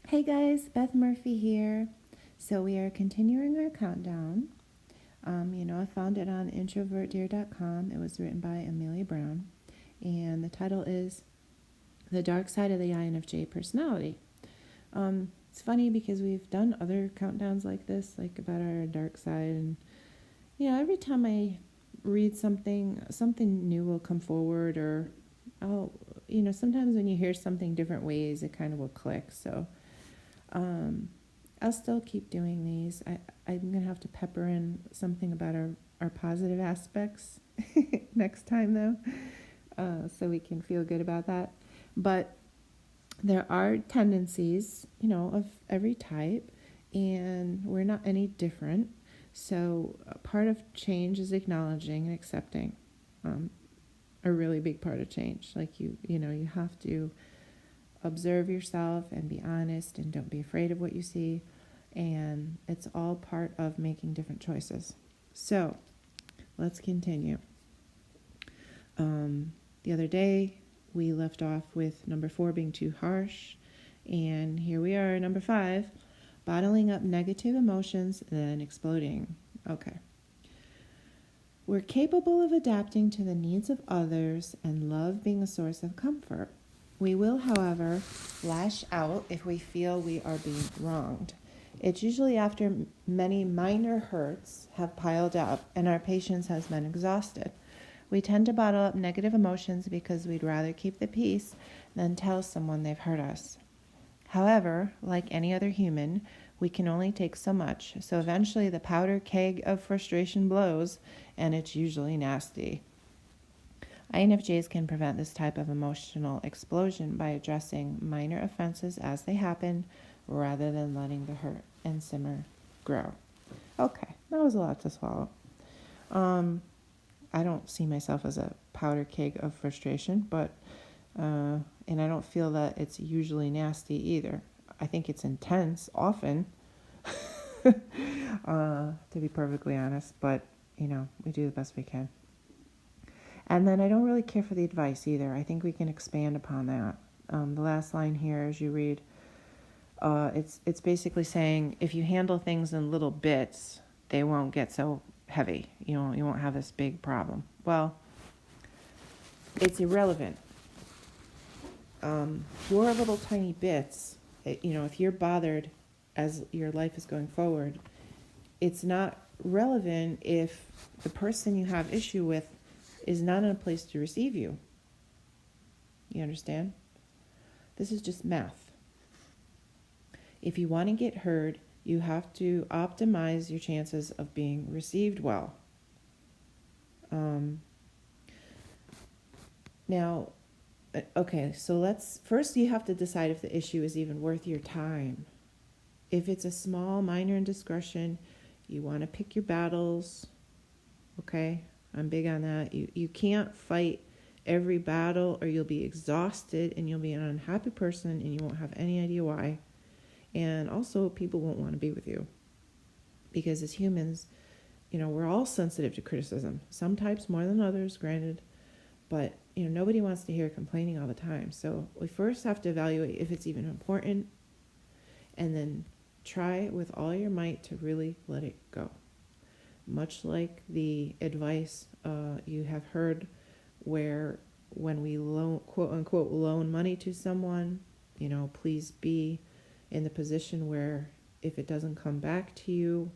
Hey guys, Beth Murphy here. So we are continuing our countdown. I found it on introvertdear.com. It was written by Amelia Brown, and the title is The Dark Side of the INFJ Personality. It's funny because we've done other countdowns like this, like about our dark side, and every time I read something new will come forward, or sometimes when you hear something different ways, it kind of will click. So I'll still keep doing these. I'm going to have to pepper in something about our positive aspects next time, though, so we can feel good about that. But there are tendencies, of every type, and we're not any different. So part of change is acknowledging and accepting. A really big part of change. Like you have to observe yourself and be honest and don't be afraid of what you see. And it's all part of making different choices. So let's continue. The other day we left off with number 4 being too harsh. And here we are, number 5, bottling up negative emotions, then exploding. Okay. We're capable of adapting to the needs of others and love being a source of comfort. We will, however, lash out if we feel we are being wronged. It's usually after many minor hurts have piled up and our patience has been exhausted. We tend to bottle up negative emotions because we'd rather keep the peace than tell someone they've hurt us. However, like any other human, we can only take so much, so eventually the powder keg of frustration blows, and it's usually nasty. INFJs can prevent this type of emotional explosion by addressing minor offenses as they happen, rather than letting the hurt and simmer grow. Okay, that was a lot to swallow. I don't see myself as a powder keg of frustration, but and I don't feel that it's usually nasty either. I think it's intense often, to be perfectly honest, but we do the best we can. And then I don't really care for the advice either. I think we can expand upon that. The last line here, as you read, it's basically saying if you handle things in little bits, they won't get so heavy. You won't have this big problem. Well, it's irrelevant. For little tiny bits, if you're bothered as your life is going forward, it's not relevant if the person you have issue with is not in a place to receive you. You understand? This is just math. If you want to get heard, you have to optimize your chances of being received well. Now, okay, so first you have to decide if the issue is even worth your time. If it's a small, minor indiscretion, you want to pick your battles, okay? I'm big on that. You can't fight every battle or you'll be exhausted and you'll be an unhappy person and you won't have any idea why. And also people won't want to be with you. Because as humans, we're all sensitive to criticism. Some types more than others, granted. But, nobody wants to hear complaining all the time. So we first have to evaluate if it's even important. And then try with all your might to really let it go. Much like the advice you have heard where when we quote unquote loan money to someone, please be in the position where if it doesn't come back to you,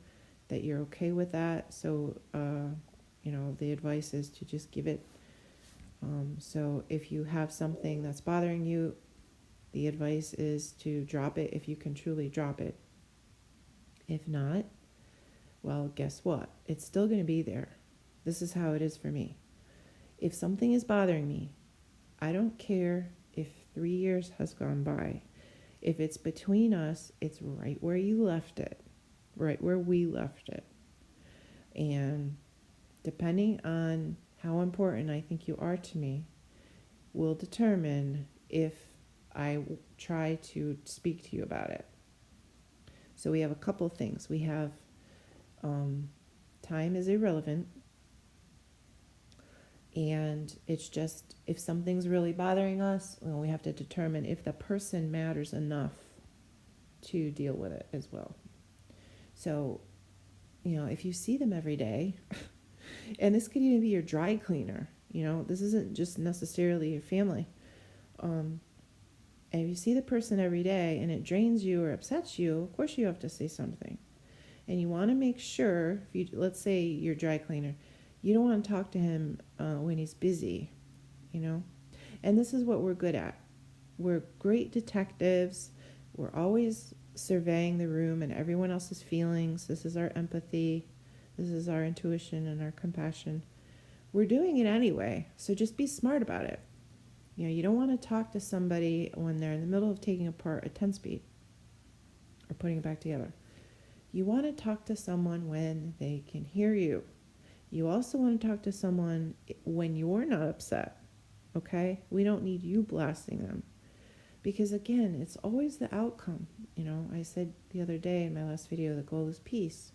that you're okay with that. So, the advice is to just give it. So if you have something that's bothering you, the advice is to drop it if you can truly drop it. If not, well, guess what? It's still going to be there. This is how it is for me. If something is bothering me, I don't care if 3 years has gone by. If it's between us, it's right where you left it, right where we left it. And depending on how important I think you are to me will determine if I try to speak to you about it. So we have a couple of things. We have time is irrelevant. And it's just, if something's really bothering us, well, we have to determine if the person matters enough to deal with it as well. So, if you see them every day, and this could even be your dry cleaner, this isn't just necessarily your family. And if you see the person every day and it drains you or upsets you, of course you have to say something. And you want to make sure, let's say you're dry cleaner, you don't want to talk to him when he's busy, And this is what we're good at. We're great detectives. We're always surveying the room and everyone else's feelings. This is our empathy. This is our intuition and our compassion. We're doing it anyway, so just be smart about it. You don't want to talk to somebody when they're in the middle of taking apart a 10-speed or putting it back together. You want to talk to someone when they can hear you. You also want to talk to someone when you're not upset, okay? We don't need you blasting them. Because again, it's always the outcome. I said the other day in my last video, the goal is peace.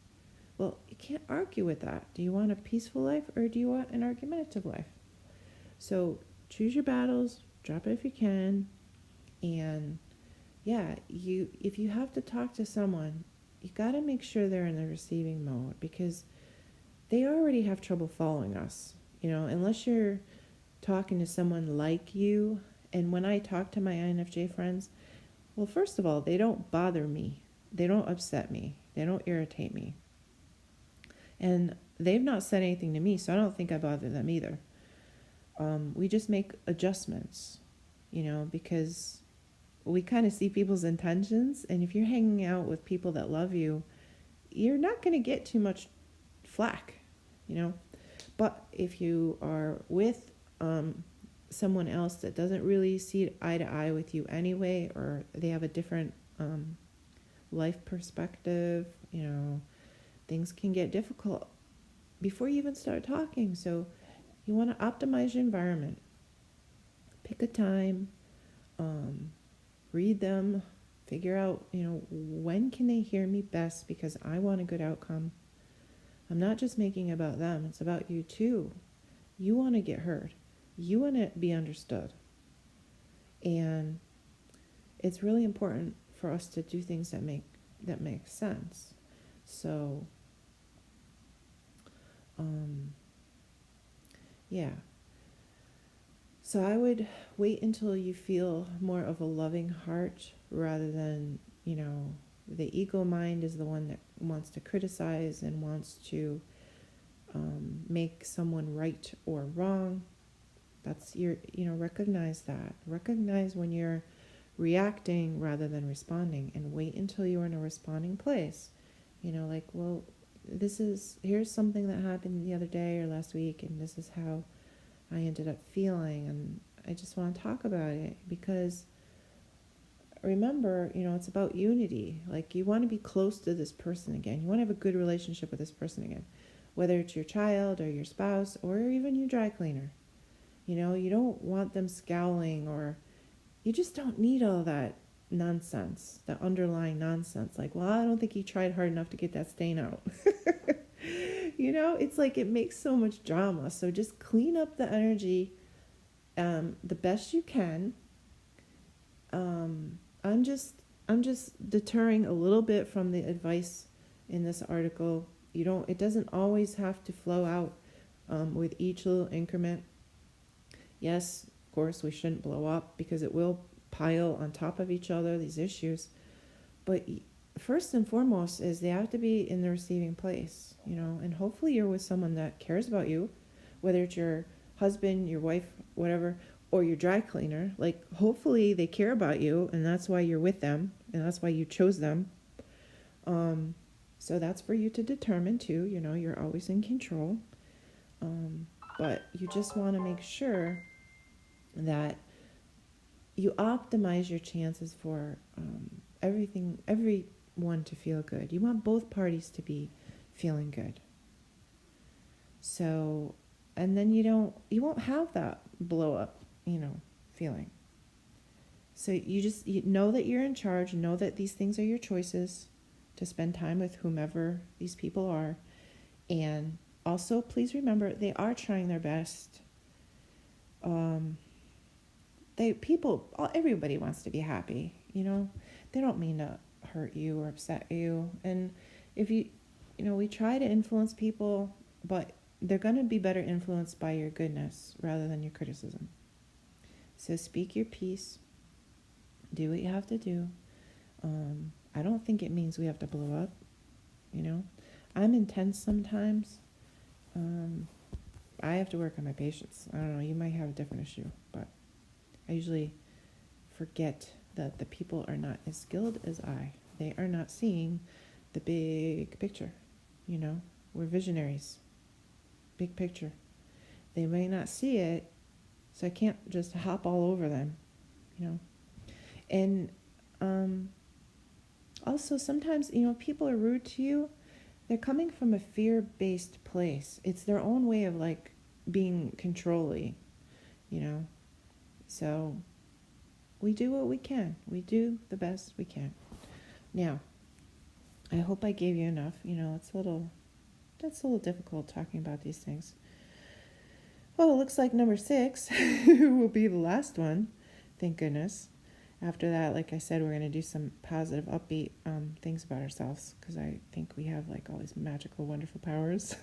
Well, you can't argue with that. Do you want a peaceful life or do you want an argumentative life? So choose your battles, drop it if you can. And yeah, if you have to talk to someone, you got to make sure they're in the receiving mode, because they already have trouble following us, unless you're talking to someone like you. And when I talk to my INFJ friends, well, first of all, they don't bother me. They don't upset me. They don't irritate me. And they've not said anything to me, so I don't think I bother them either. We just make adjustments, because we kind of see people's intentions. And if you're hanging out with people that love you, you're not going to get too much flack, But if you are with someone else that doesn't really see eye to eye with you anyway, or they have a different life perspective, things can get difficult before you even start talking. So you want to optimize your environment. Pick a time, read them, figure out, when can they hear me best, because I want a good outcome. I'm not just making it about them, it's about you too. You want to get heard. You want to be understood. And it's really important for us to do things that make sense. So, yeah. So I would wait until you feel more of a loving heart rather than, the ego mind is the one that wants to criticize and wants to make someone right or wrong. That's recognize that. Recognize when you're reacting rather than responding, and wait until you're in a responding place. Well, here's something that happened the other day or last week, and this is how I ended up feeling, and I just want to talk about it, because remember, it's about unity. You want to be close to this person again. You want to have a good relationship with this person again, whether it's your child or your spouse or even your dry cleaner. You don't want them scowling, or you just don't need all that nonsense, the underlying nonsense. Well, I don't think he tried hard enough to get that stain out. It's it makes so much drama. So just clean up the energy the best you can. I'm just deterring a little bit from the advice in this article. It doesn't always have to flow out with each little increment. Yes, of course, we shouldn't blow up, because it will pile on top of each other, these issues. But first and foremost is they have to be in the receiving place, and hopefully you're with someone that cares about you, whether it's your husband, your wife, whatever, or your dry cleaner. Hopefully they care about you, and that's why you're with them, and that's why you chose them. So that's for you to determine too. You're always in control. But you just want to make sure that you optimize your chances for everyone to feel good. You want both parties to be feeling good. So, and then you won't have that blow up, feeling. So you know that you're in charge, know that these things are your choices to spend time with whomever these people are. And also, please remember, they are trying their best. Everybody wants to be happy, They don't mean to hurt you or upset you. And if we try to influence people, but they're going to be better influenced by your goodness rather than your criticism. So speak your piece. Do what you have to do. I don't think it means we have to blow up. I'm intense sometimes. I have to work on my patience. I don't know, you might have a different issue, but I usually forget that the people are not as skilled as I. They are not seeing the big picture. We're visionaries. Big picture. They may not see it, so I can't just hop all over them, And also sometimes, people are rude to you. They're coming from a fear-based place. It's their own way of being controlling, So we do what we can. We do the best we can. Now, I hope I gave you enough. That's a little difficult talking about these things. Well, it looks like number 6 will be the last one. Thank goodness. After that, like I said, we're going to do some positive, upbeat things about ourselves, because I think we have all these magical, wonderful powers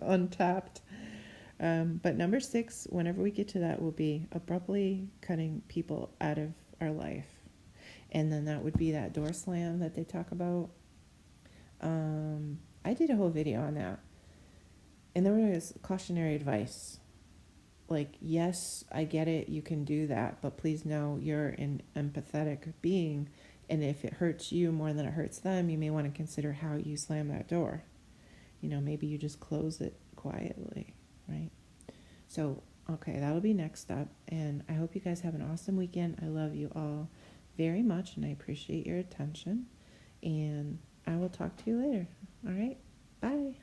untapped. But number 6, whenever we get to that, will be abruptly cutting people out of our life. And then that would be that door slam that they talk about. I did a whole video on that. And there was cautionary advice. Yes, I get it, you can do that, but please know you're an empathetic being, and if it hurts you more than it hurts them, you may want to consider how you slam that door. Maybe you just close it quietly, right? So, okay, that'll be next up, and I hope you guys have an awesome weekend. I love you all very much, and I appreciate your attention, and I will talk to you later. All right, bye.